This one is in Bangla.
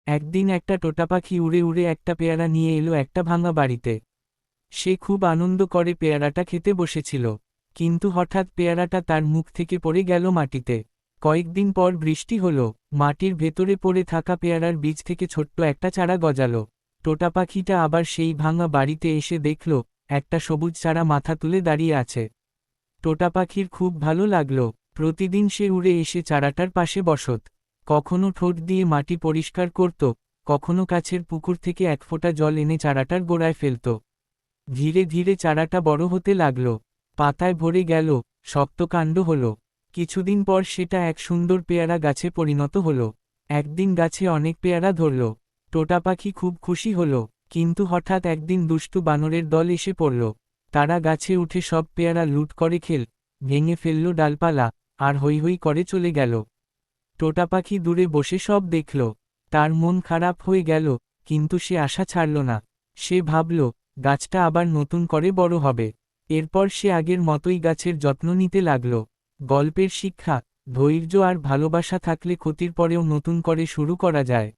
একদিন একটা টোটা পাখি উড়ে উড়ে একটা পেয়ারা নিয়ে এলো একটা ভাঙা বাড়িতে। সে খুব আনন্দ করে পেয়ারাটা খেতে বসেছিল, কিন্তু হঠাৎ পেয়ারাটা তার মুখ থেকে পড়ে গেল মাটিতে। কয়েকদিন পর বৃষ্টি হলো, মাটির ভেতরে পড়ে থাকা পেয়ারার বীজ থেকে ছোট্ট একটা চারা গজালো। টোটা পাখিটা আবার সেই ভাঙা বাড়িতে এসে দেখল একটা সবুজ চারা মাথা তুলে দাঁড়িয়ে আছে। টোটা পাখির খুব ভালো লাগলো। প্রতিদিন সে উড়ে এসে চারাটার পাশে বসত, কখনো ঠোঁট দিয়ে মাটি পরিষ্কার করত, কখনো কাছের পুকুর থেকে এক ফোঁটা জল এনে চারাটার গোড়ায় ফেলত। ধীরে ধীরে চারাটা বড় হতে লাগল, পাতায় ভরে গেল, শক্ত কাণ্ড হল। কিছুদিন পর সেটা এক সুন্দর পেয়ারা গাছে পরিণত হল। একদিন গাছে অনেক পেয়ারা ধরল। টোটা পাখি খুব খুশি হল, কিন্তু হঠাৎ একদিন দুষ্টু বানরের দল এসে পড়ল। তারা গাছে উঠে সব পেয়ারা লুট করে ভেঙে ফেলল ডালপালা, আর হৈ হৈ করে চলে গেল। টোটা পাখি দূরে বসে সব দেখল। তার মন খারাপ হয়ে গেল, কিন্তু সে আশা ছাড়ল না। সে ভাবল, গাছটা আবার নতুন করে বড় হবে। এরপর সে আগের মতোই গাছের যত্ন নিতে লাগল। গল্পের শিক্ষা: ধৈর্য আর ভালোবাসা থাকলে ক্ষতির পরেও নতুন করে শুরু করা যায়।